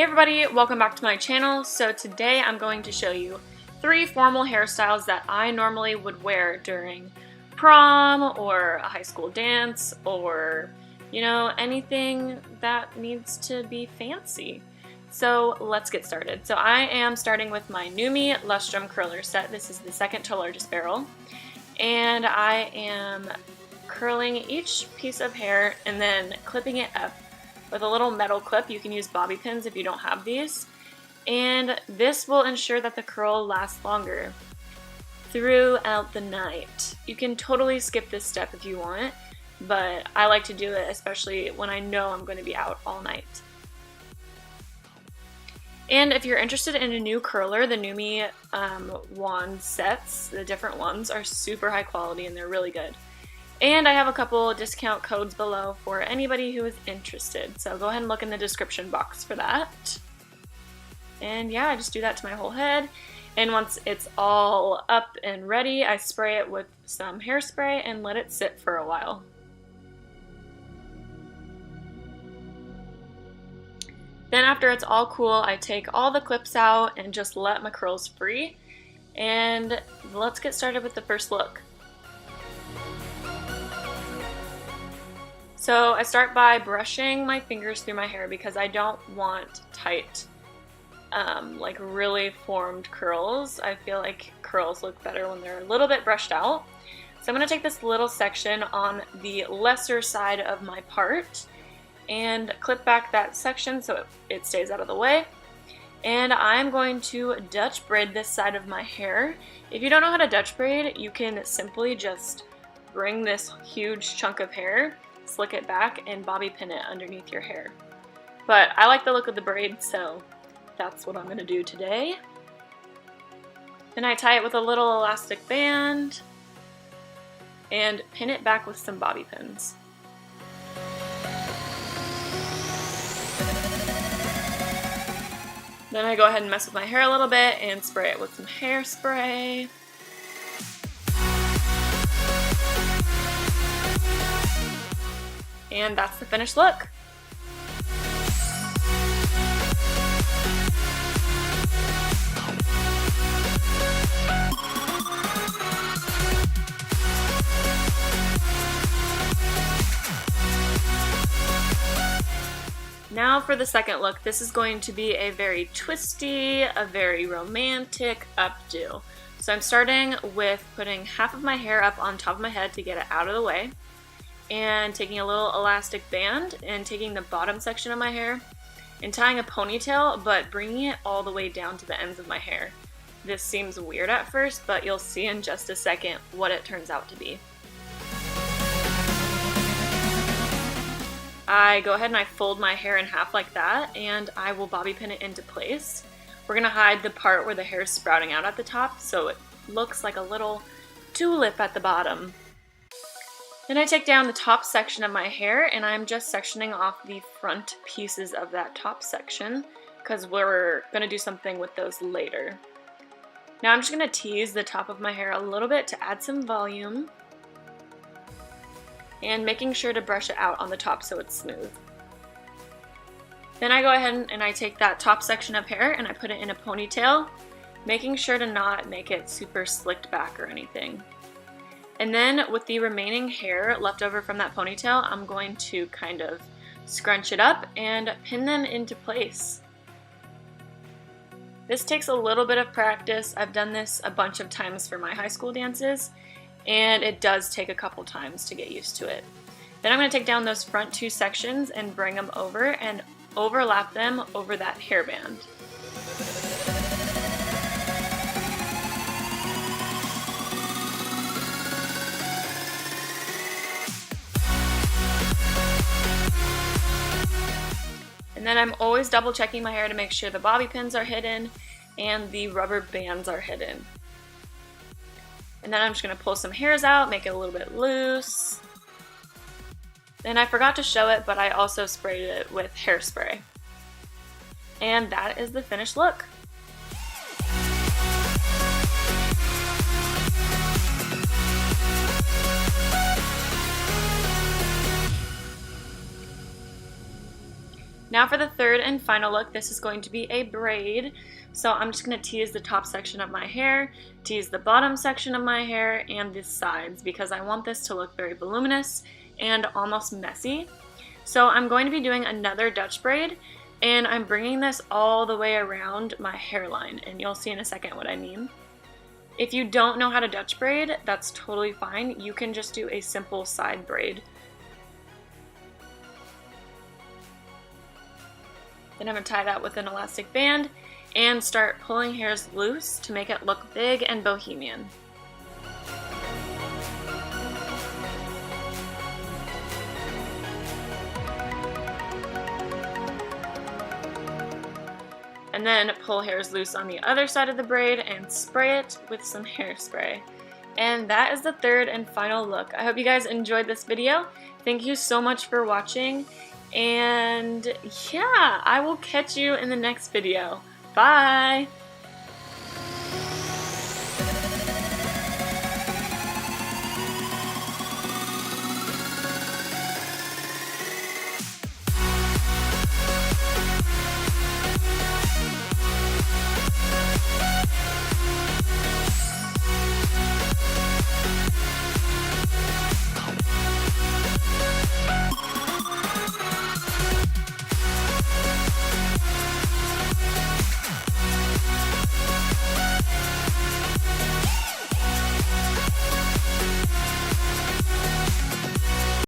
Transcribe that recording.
Hey everybody, welcome back to my channel. So today I'm going to show you 3 formal hairstyles that I normally would wear during prom or a high school dance or, anything that needs to be fancy. So let's get started. So I am starting with my NuMe Lustrum curler set. This is the second to largest barrel. And I am curling each piece of hair and then clipping it up with a little metal clip. You can use bobby pins if you don't have these. And this will ensure that the curl lasts longer throughout the night. You can totally skip this step if you want, but I like to do it especially when I know I'm going to be out all night. And if you're interested in a new curler, the NuMe wand sets, the different ones, are super high quality and they're really good. And I have a couple discount codes below for anybody who is interested. So go ahead and look in the description box for that. And yeah, I just do that to my whole head. And once it's all up and ready, I spray it with some hairspray and let it sit for a while. Then after it's all cool, I take all the clips out and just let my curls free. And let's get started with the first look. So I start by brushing my fingers through my hair because I don't want tight, like really formed curls. I feel like curls look better when they're a little bit brushed out. So I'm going to take this little section on the lesser side of my part and clip back that section so it stays out of the way. And I'm going to Dutch braid this side of my hair. If you don't know how to Dutch braid, you can simply just bring this huge chunk of hair, slick it back, and bobby pin it underneath your hair. But I like the look of the braid, so that's what I'm going to do today. Then I tie it with a little elastic band and pin it back with some bobby pins. Then I go ahead and mess with my hair a little bit and spray it with some hairspray. And that's the finished look. Now for the second look. This is going to be a very twisty, a very romantic updo. So I'm starting with putting half of my hair up on top of my head to get it out of the way, and taking a little elastic band and taking the bottom section of my hair and tying a ponytail, but bringing it all the way down to the ends of my hair. This seems weird at first, but you'll see in just a second what it turns out to be. I go ahead and I fold my hair in half like that, and I will bobby pin it into place. We're going to hide the part where the hair is sprouting out at the top so it looks like a little tulip at the bottom. Then I take down the top section of my hair and I'm just sectioning off the front pieces of that top section because we're going to do something with those later. Now I'm just going to tease the top of my hair a little bit to add some volume and making sure to brush it out on the top so it's smooth. Then I go ahead and I take that top section of hair and I put it in a ponytail, making sure to not make it super slicked back or anything. And then with the remaining hair left over from that ponytail, I'm going to kind of scrunch it up and pin them into place. This takes a little bit of practice. I've done this a bunch of times for my high school dances, and it does take a couple times to get used to it. Then I'm going to take down those front 2 sections and bring them over and overlap them over that hairband. And then I'm always double checking my hair to make sure the bobby pins are hidden and the rubber bands are hidden. And then I'm just going to pull some hairs out, make it a little bit loose. Then I forgot to show it, but I also sprayed it with hairspray. And that is the finished look. Now for the third and final look, this is going to be a braid. So I'm just going to tease the top section of my hair, tease the bottom section of my hair, and the sides because I want this to look very voluminous and almost messy. So I'm going to be doing another Dutch braid, and I'm bringing this all the way around my hairline, and you'll see in a second what I mean. If you don't know how to Dutch braid, that's totally fine. You can just do a simple side braid. Then I'm going to tie that with an elastic band and start pulling hairs loose to make it look big and bohemian. And then pull hairs loose on the other side of the braid and spray it with some hairspray. And that is the third and final look. I hope you guys enjoyed this video. Thank you so much for watching. And yeah, I will catch you in the next video. Bye!